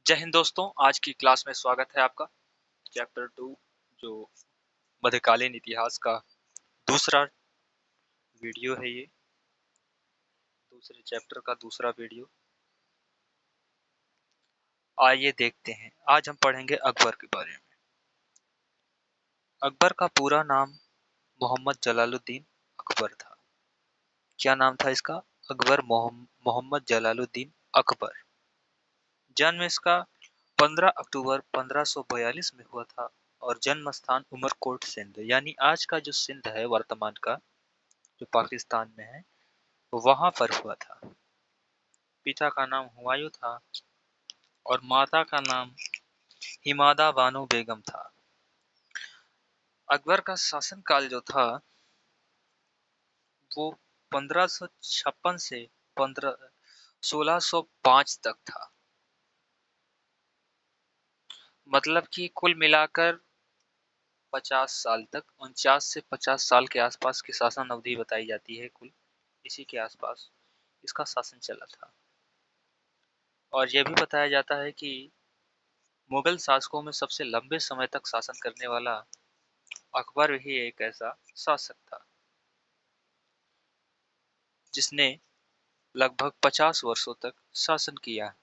जय हिंद दोस्तों, आज की क्लास में स्वागत है आपका। चैप्टर 2 जो मध्यकालीन इतिहास का दूसरा वीडियो है, ये दूसरे चैप्टर का दूसरा वीडियो। आइए देखते हैं। आज हम पढ़ेंगे अकबर के बारे में। अकबर का पूरा नाम मोहम्मद जलालुद्दीन अकबर था। क्या नाम था इसका? अकबर मोहम्मद जलालुद्दीन अकबर। जन्म इसका 15 अक्टूबर 1542 में हुआ था और जन्म स्थान उमरकोट सिंध, यानी आज का जो सिंध है वर्तमान का, जो पाकिस्तान में है, वहां पर हुआ था। पिता का नाम हुमायूं था और माता का नाम हिमादा बानो बेगम था। अकबर का शासनकाल जो था वो 1556 से 1605 तक था। मतलब कि कुल मिलाकर 50 साल तक, 49 से 50 साल के आसपास की शासन अवधि बताई जाती है। कुल इसी के आसपास इसका शासन चला था। और यह भी बताया जाता है कि मुगल शासकों में सबसे लंबे समय तक शासन करने वाला अकबर ही एक ऐसा शासक था जिसने लगभग 50 वर्षों तक शासन किया।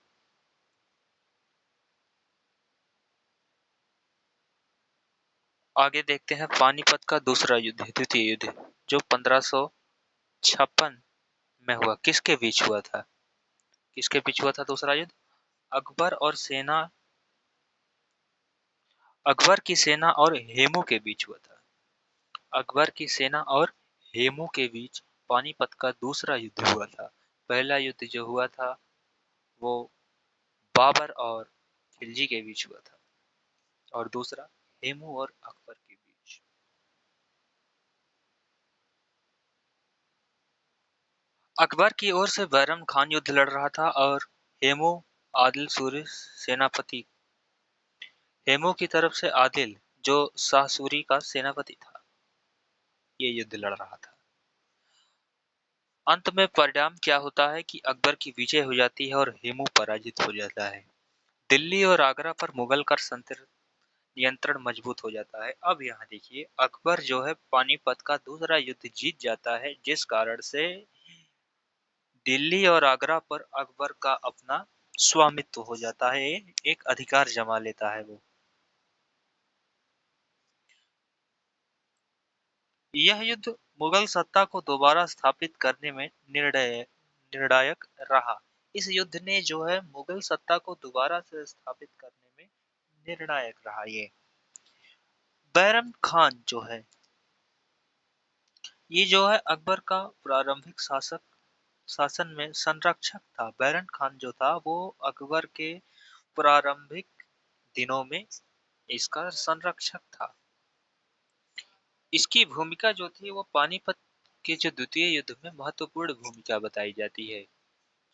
आगे देखते हैं पानीपत का दूसरा युद्ध, द्वितीय युद्ध, जो 1556 में हुआ। किसके बीच हुआ था? किसके बीच हुआ था दूसरा युद्ध? अकबर और सेना, अकबर की सेना और हेमू के बीच हुआ था। अकबर की सेना और हेमू के बीच पानीपत का दूसरा युद्ध हुआ था। पहला युद्ध जो हुआ था वो बाबर और खिलजी के बीच हुआ था और दूसरा हेमू और अकबर के बीच। अकबर की ओर से बैरम खान युद्ध लड़ रहा था और हेमू आदिल सूरी सेनापति, हेमू की तरफ से आदिल जो शाह सूरी का सेनापति था, ये युद्ध लड़ रहा था। अंत में परिणाम क्या होता है कि अकबर की विजय हो जाती है और हेमू पराजित हो जाता है। दिल्ली और आगरा पर मुगल का नियंत्रण मजबूत हो जाता है। अब यहाँ देखिए, अकबर जो है पानीपत का दूसरा युद्ध जीत जाता है, जिस कारण से दिल्ली और आगरा पर अकबर का अपना स्वामित्व हो जाता है, एक अधिकार जमा लेता है वो। यह युद्ध मुगल सत्ता को दोबारा स्थापित करने में निर्णायक रहा। इस युद्ध ने जो है मुगल सत्ता को दोबारा से स्थापित करने में निर्णायक रहा। ये बैरम खान जो है, ये जो है अकबर का प्रारंभिक शासन में संरक्षक था। बैरम खान जो था वो अकबर के प्रारंभिक दिनों में इसका संरक्षक था। इसकी भूमिका जो थी वो पानीपत के जो द्वितीय युद्ध में महत्वपूर्ण भूमिका बताई जाती है।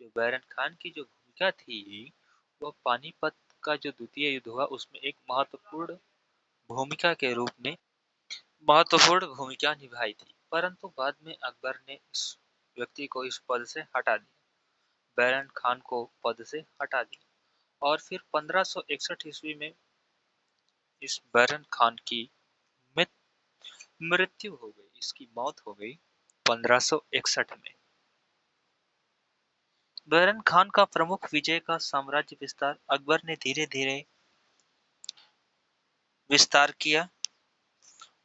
जो बैरम खान की जो भूमिका थी वो पानीपत का जो द्वितीय युद्ध हुआ उसमें एक भूमिका के रूप में महत्वपूर्ण भूमिका निभाई थी। परंतु बाद में अकबर ने इस व्यक्ति को इस पद से हटा दिया, बैरम खान को पद से हटा दिया। और फिर 1561 ईस्वी में इस बैरम खान की मृत्यु हो गई, इसकी मौत हो गई 1561 में। बैरम खान का प्रमुख विजय का साम्राज्य विस्तार अकबर ने धीरे धीरे विस्तार किया।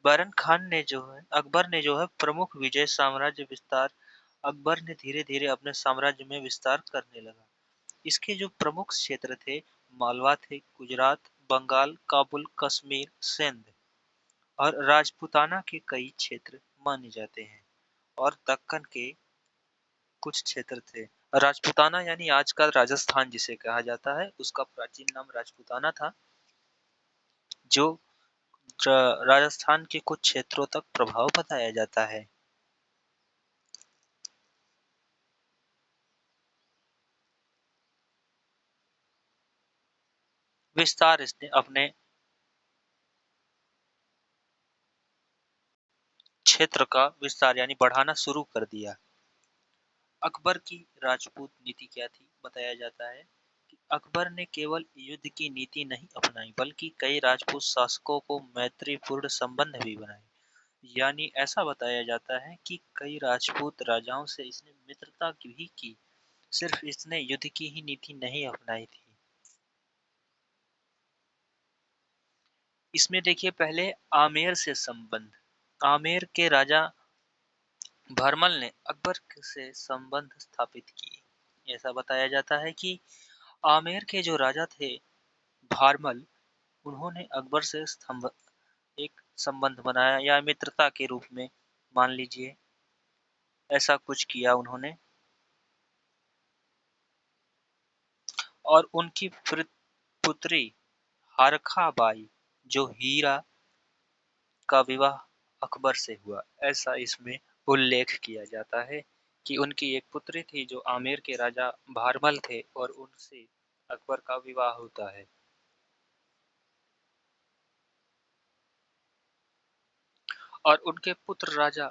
बैरम खान ने जो है, अकबर ने जो है प्रमुख विजय साम्राज्य विस्तार, अकबर ने धीरे धीरे अपने साम्राज्य में विस्तार करने लगा। इसके जो प्रमुख क्षेत्र थे, मालवा थे, गुजरात, बंगाल, काबुल, कश्मीर, सिंध और राजपूताना के कई क्षेत्र माने जाते हैं। और दक्कन के कुछ क्षेत्र थे। राजपूताना यानी आज का राजस्थान जिसे कहा जाता है, उसका प्राचीन नाम राजपूताना था, जो राजस्थान के कुछ क्षेत्रों तक प्रभाव बताया जाता है। विस्तार इसने अपने क्षेत्र का विस्तार यानी बढ़ाना शुरू कर दिया। अकबर की राजपूत नीति क्या थी बताया जाता है कि अकबर ने केवल युद्ध की नीति नहीं अपनाई बल्कि कई राजपूत शासकों को मैत्रीपूर्ण संबंध भी बनाए। यानी ऐसा बताया जाता है कि कई राजपूत राजाओं से इसने मित्रता भी की, सिर्फ इसने युद्ध की ही नीति नहीं अपनाई थी। इसमें देखिए पहले आमेर से संबंध। आमेर के राजा भरमल ने अकबर से संबंध स्थापित किए। ऐसा बताया जाता है कि आमेर के जो राजा थे भारमल, उन्होंने अकबर से एक संबंध बनाया या मित्रता के रूप में मान लीजिए, ऐसा कुछ किया उन्होंने। और उनकी पुत्री हारखा बाई, जो हीरा का विवाह अकबर से हुआ, ऐसा इसमें उल्लेख किया जाता है कि उनकी एक पुत्री थी जो आमेर के राजा भारमल थे और उनसे अकबर का विवाह होता है। और उनके पुत्र राजा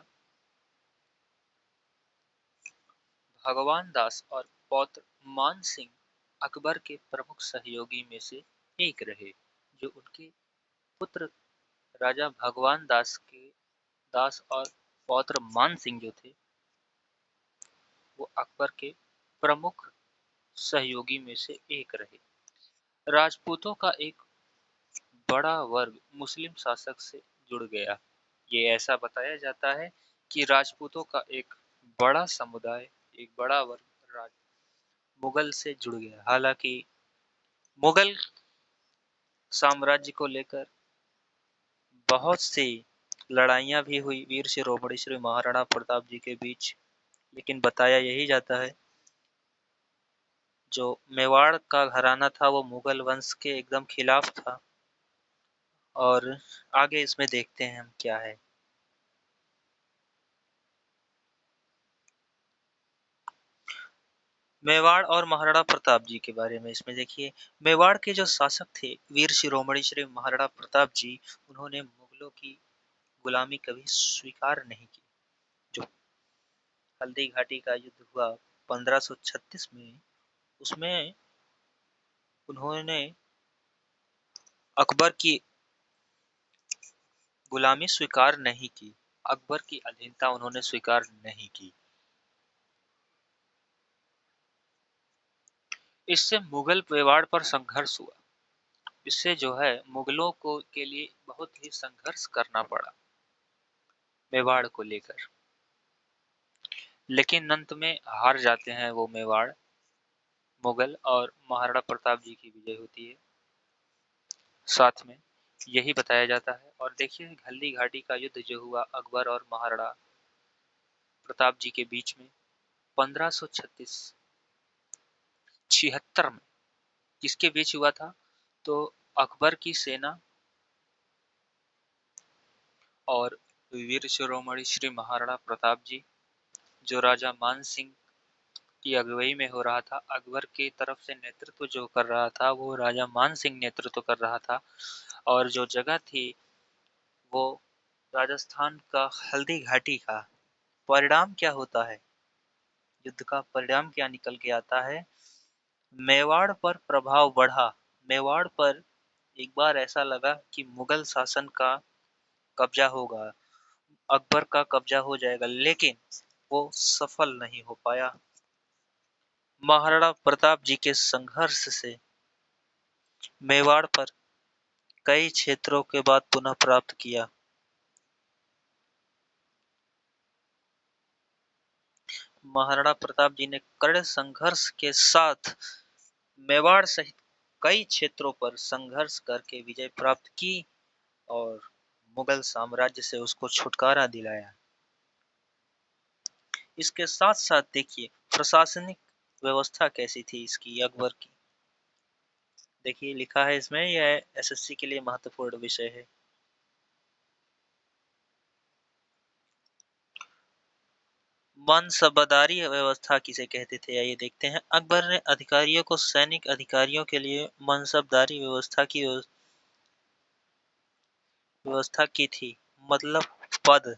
भगवान दास और पौत्र मान सिंह अकबर के प्रमुख सहयोगी में से एक रहे। जो उनके पुत्र राजा भगवान दास और पौत्र मान सिंह जो थे, वो अकबर के प्रमुख सहयोगी में से एक रहे। राजपूतों का एक बड़ा वर्ग मुस्लिम शासक से जुड़ गया। ये ऐसा बताया जाता है कि राजपूतों का एक बड़ा समुदाय, एक बड़ा वर्ग मुगल से जुड़ गया। हालांकि मुगल साम्राज्य को लेकर बहुत सी लड़ाइयां भी हुई वीर शिरोमणि श्री महाराणा प्रताप जी के बीच, लेकिन बताया यही जाता है जो मेवाड़ का घराना था वो मुगल वंश के एकदम खिलाफ था। और आगे इसमें देखते हैं हम क्या है। मेवाड़ और महाराणा प्रताप जी के बारे में इसमें देखिए, मेवाड़ के जो शासक थे वीर शिरोमणि श्री महाराणा प्रताप जी, उन्होंने मुगलों की गुलामी कभी स्वीकार नहीं की। जो हल्दी घाटी का युद्ध हुआ 1536 में, उसमें उन्होंने अकबर की गुलामी स्वीकार नहीं की, अकबर की अधीनता उन्होंने स्वीकार नहीं की। इससे मुगल मेवाड़ पर संघर्ष हुआ। इससे जो है मुगलों को के लिए बहुत ही संघर्ष करना पड़ा मेवाड़ को लेकर। लेकिन अंत में हार जाते हैं वो मेवाड़ मुगल, और महाराणा प्रताप जी की विजय होती है साथ में, यही बताया जाता है। और देखिए हल्दी घाटी का युद्ध जो हुआ अकबर और महाराणा प्रताप जी के बीच में 1536 76 में, किसके बीच हुआ था? तो अकबर की सेना और वीर शिरोमणि श्री महाराणा प्रताप जी, जो राजा मान सिंह की अगुवाई में हो रहा था। अकबर की तरफ से नेतृत्व जो कर रहा था वो राजा मान सिंह नेतृत्व कर रहा था। और जो जगह थी वो राजस्थान का हल्दी घाटी का। परिणाम क्या होता है, युद्ध का परिणाम क्या निकल के आता है? मेवाड़ पर प्रभाव बढ़ा। मेवाड़ पर एक बार ऐसा लगा कि मुगल शासन का कब्जा होगा, अकबर का कब्जा हो जाएगा, लेकिन वो सफल नहीं हो पाया। महाराणा प्रताप जी के संघर्ष से मेवाड़ पर कई क्षेत्रों के बाद पुनः प्राप्त किया। महाराणा प्रताप जी ने कड़े संघर्ष के साथ मेवाड़ सहित कई क्षेत्रों पर संघर्ष करके विजय प्राप्त की और मुगल साम्राज्य से उसको छुटकारा दिलाया। इसके साथ साथ देखिए प्रशासनिक व्यवस्था कैसी थी इसकी, अकबर की। देखिए लिखा है इसमें, यह एसएससी के लिए महत्वपूर्ण विषय है। मनसबदारी व्यवस्था किसे कहते थे, आइए देखते हैं। अकबर ने अधिकारियों को सैनिक अधिकारियों के लिए मनसबदारी व्यवस्था की थी। मतलब पद,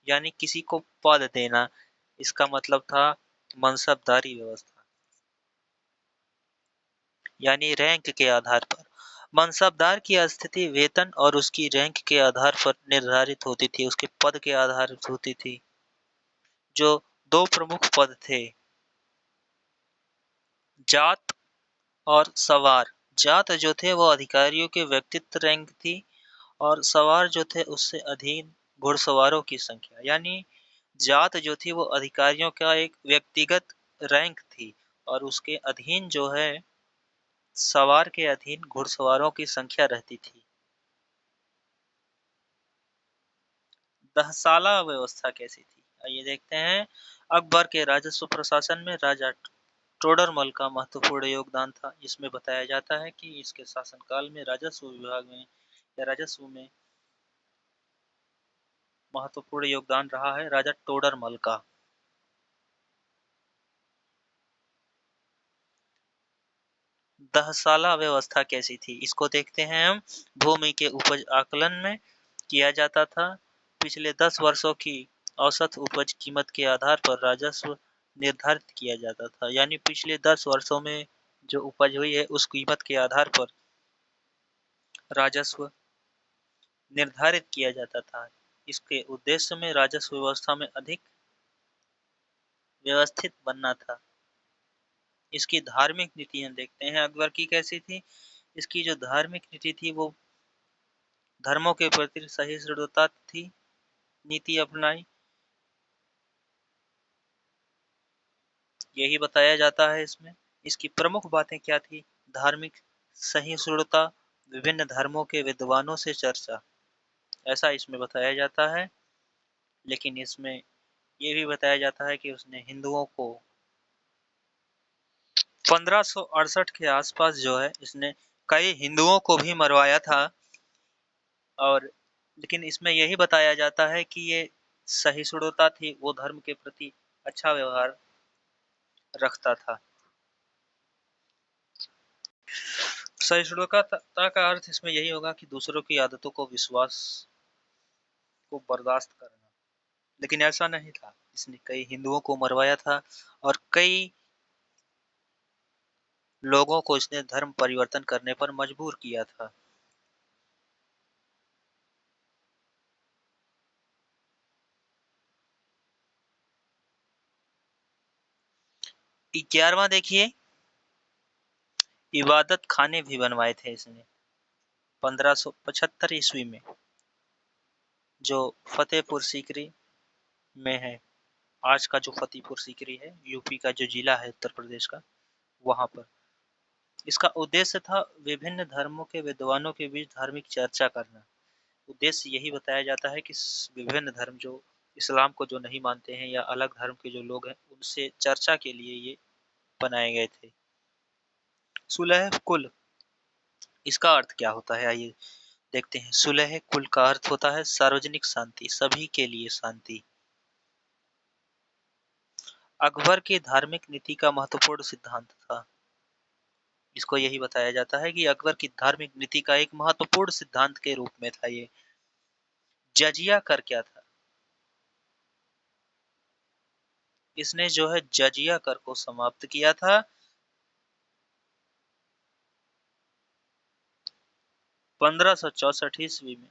यानी किसी को पद देना, इसका मतलब था मनसबदारी व्यवस्था। यानी रैंक के आधार पर। मनसबदार की स्थिति वेतन और उसकी रैंक के आधार पर निर्धारित होती थी, उसके पद के आधारित होती थी। जो दो प्रमुख पद थे, जात और सवार। जात जो थे वो अधिकारियों के व्यक्तित्व रैंक थी, और सवार जो थे उससे अधीन घुड़सवारों की संख्या। यानी जात जो थी वो अधिकारियों का एक व्यक्तिगत रैंक थी, और उसके अधीन जो है सवार के अधीन घुड़सवारों की संख्या रहती थी। दहसाला व्यवस्था कैसी थी, आइए देखते हैं। अकबर के राजस्व प्रशासन में राजा टोडरमल का महत्वपूर्ण योगदान था। इसमें बताया जाता है कि इसके शासनकाल में राजस्व विभाग में या राजस्व में महत्वपूर्ण योगदान रहा है राजा टोडरमल का। दहसाला व्यवस्था कैसी थी, इसको देखते हैं हम। भूमि के उपज आकलन में किया जाता था। पिछले 10 वर्षों की औसत उपज कीमत के आधार पर राजस्व निर्धारित किया जाता था। यानी पिछले 10 वर्षों में जो उपज हुई है उस कीमत के आधार पर राजस्व निर्धारित किया जाता था। इसके उद्देश्य में राजस्व व्यवस्था में अधिक व्यवस्थित बनना था। इसकी धार्मिक नीतियां देखते हैं अकबर की कैसी थी। इसकी जो धार्मिक नीति थी वो धर्मों के प्रति सहिष्णुता थी, नीति अपनाई, यही बताया जाता है इसमें। इसकी प्रमुख बातें क्या थी, धार्मिक सहिष्णुता, विभिन्न धर्मों के विद्वानों से चर्चा, ऐसा इसमें बताया जाता है। लेकिन इसमें ये भी बताया जाता है कि उसने हिंदुओं को 1568 के आसपास जो है इसने कई हिंदुओं को भी मरवाया था। और लेकिन इसमें यही बताया जाता है कि ये सहिष्णुता थी, वो धर्म के प्रति अच्छा व्यवहार रखता था। सहिष्णुता का अर्थ इसमें यही होगा कि दूसरों की आदतों को, विश्वास को बर्दाश्त करना। लेकिन ऐसा नहीं था, इसने कई हिंदुओं को मरवाया था और कई लोगों को इसने धर्म परिवर्तन करने पर मजबूर किया था। 11वां देखिए, इबादत खाने भी बनवाए थे इसने 1575 ईस्वी में, जो फतेहपुर सीकरी में है। आज का जो फतेहपुर सीकरी है, यूपी का जो जिला है उत्तर प्रदेश का, वहां पर। इसका उद्देश्य था विभिन्न धर्मों के विद्वानों के बीच धार्मिक चर्चा करना। उद्देश्य यही बताया जाता है कि विभिन्न धर्म जो इस्लाम को जो नहीं मानते हैं या अलग धर्म के जो लोग हैं उनसे चर्चा के लिए ये बनाए गए थे। सुलह कुल, इसका अर्थ क्या होता है, आइए देखते हैं। सुलह कुल का अर्थ होता है सार्वजनिक शांति, सभी के लिए शांति। अकबर की धार्मिक नीति का महत्वपूर्ण सिद्धांत था। इसको यही बताया जाता है कि अकबर की धार्मिक नीति का एक महत्वपूर्ण सिद्धांत के रूप में था ये। जजिया कर क्या था, इसने जो है जजिया कर को समाप्त किया था। 1564 ईस्वी में।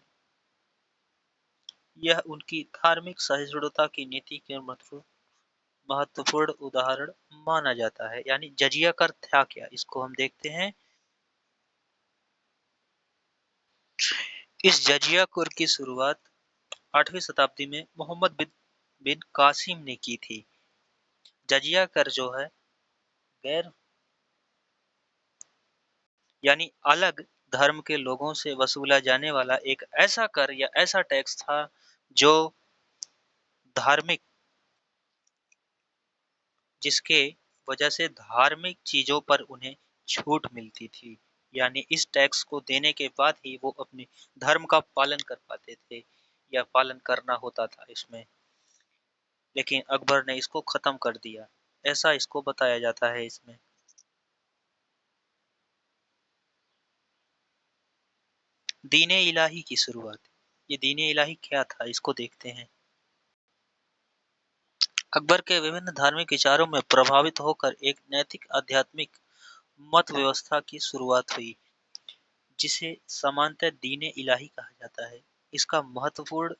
यह उनकी धार्मिक सहिष्णुता की नीति के महत्वपूर्ण उदाहरण माना जाता है। यानी जजिया कर था क्या, इसको हम देखते हैं। इस जजिया कर की शुरुआत 8वीं शताब्दी में मोहम्मद बिन कासिम ने की थी। जजिया कर जो है गैर यानी अलग धर्म के लोगों से वसूला जाने वाला एक ऐसा कर या ऐसा टैक्स था जो धार्मिक, जिसके वजह से धार्मिक चीजों पर उन्हें छूट मिलती थी। यानी इस टैक्स को देने के बाद ही वो अपने धर्म का पालन कर पाते थे, या पालन करना होता था इसमें। लेकिन अकबर ने इसको खत्म कर दिया, ऐसा इसको बताया जाता है इसमें। दीन इलाही की शुरुआत, ये दीन इलाही क्या था इसको देखते हैं। अकबर के विभिन्न धार्मिक विचारों में प्रभावित होकर एक नैतिक आध्यात्मिक मत व्यवस्था की शुरुआत हुई, जिसे सामान्यतः दीन इलाही कहा जाता है। इसका महत्वपूर्ण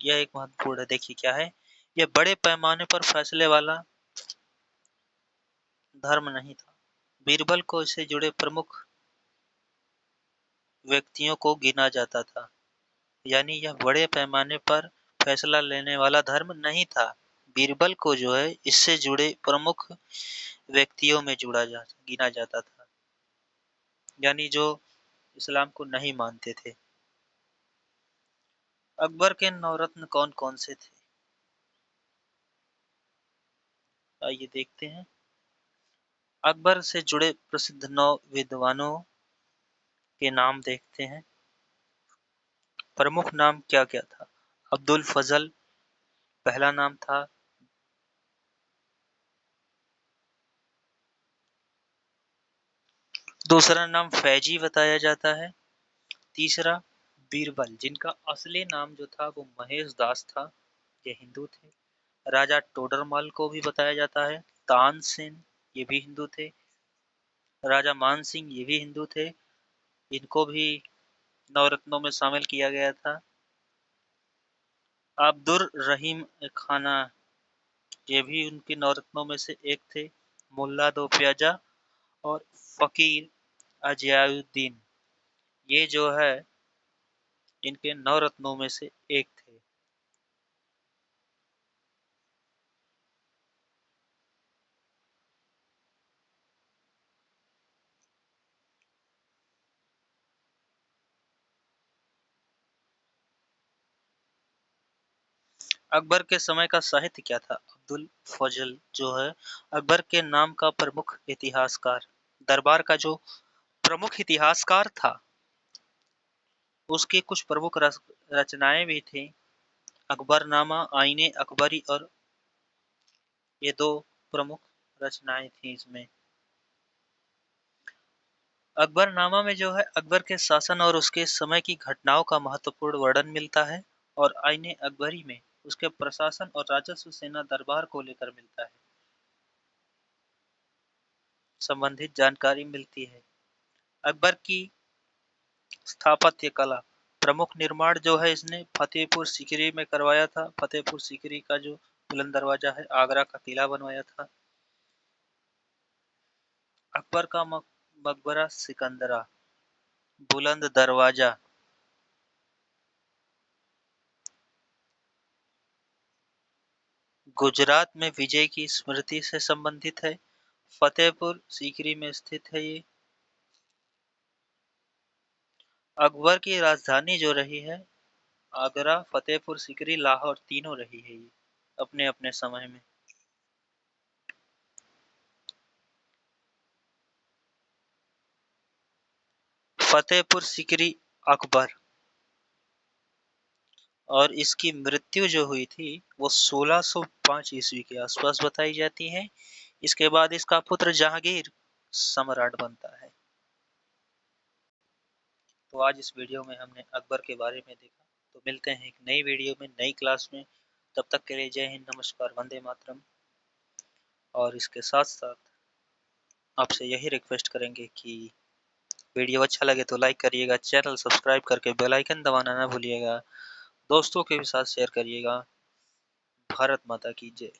यह एक महत्वपूर्ण है, देखिए क्या है। यह बड़े पैमाने पर फैसले वाला धर्म नहीं था। बीरबल को इससे जुड़े प्रमुख व्यक्तियों को गिना जाता था, यानी यह बड़े पैमाने पर फैसला लेने वाला धर्म नहीं था। बीरबल को जो है इससे जुड़े प्रमुख व्यक्तियों में गिना जाता था, यानी जो इस्लाम को नहीं मानते थे। अकबर के नवरत्न कौन कौन से थे, आइए देखते हैं। अकबर से जुड़े प्रसिद्ध नौ विद्वानों के नाम देखते हैं। प्रमुख नाम क्या क्या था? अब्दुल फजल पहला नाम था। दूसरा नाम फैजी बताया जाता है। तीसरा बीरबल, जिनका असली नाम जो था वो महेश दास था, ये हिंदू थे। राजा टोडरमल को भी बताया जाता है। तानसेन, ये भी हिंदू थे। राजा मान सिंह, ये भी हिंदू थे, इनको भी नवरत्नों में शामिल किया गया था। अब्दुर रहीम खाना, ये भी उनके नवरत्नों में से एक थे। मुल्ला दो प्याजा और फकीर अजयाउद्दीन, ये जो है इनके नवरत्नों में से एक थे। अकबर के समय का साहित्य क्या था? अब्दुल फजल जो है अकबर के नाम का प्रमुख इतिहासकार, दरबार का जो प्रमुख इतिहासकार था, उसकी कुछ प्रमुख रचनाएं भी थी। अकबरनामा, आईने अकबरी, और ये दो प्रमुख रचनाएं थी इसमें। अकबरनामा में जो है अकबर के शासन और उसके समय की घटनाओं का महत्वपूर्ण वर्णन मिलता है, और आईने अकबरी में उसके प्रशासन और राजस्व सेना दरबार को लेकर मिलता है, संबंधित जानकारी मिलती है। अकबर की स्थापत्य कला, प्रमुख निर्माण जो है इसने फतेहपुर सीकरी में करवाया था। फतेहपुर सीकरी का जो बुलंद दरवाजा है, आगरा का किला बनवाया था। अकबर का मकबरा सिकंदरा, बुलंद दरवाजा, गुजरात में विजय की स्मृति से संबंधित है। फतेहपुर सीकरी में स्थित है ये। अकबर की राजधानी जो रही है, आगरा, फतेहपुर सीकरी, लाहौर, तीनों रही है ये अपने अपने समय में। फतेहपुर सीकरी अकबर, और इसकी मृत्यु जो हुई थी वो 1605 ईस्वी के आसपास बताई जाती है। इसके बाद इसका पुत्र जहांगीर सम्राट बनता है। तो आज इस वीडियो में हमने अकबर के बारे में देखा। तो मिलते हैं एक नई वीडियो में, नई क्लास में। तब तक के लिए जय हिंद, नमस्कार, वंदे मातरम। और इसके साथ साथ आपसे यही रिक्वेस्ट करेंगे कि वीडियो अच्छा लगे तो लाइक करिएगा, चैनल सब्सक्राइब करके बेल आइकन दबाना ना भूलिएगा, दोस्तों के भी साथ शेयर करिएगा। भारत माता की जय।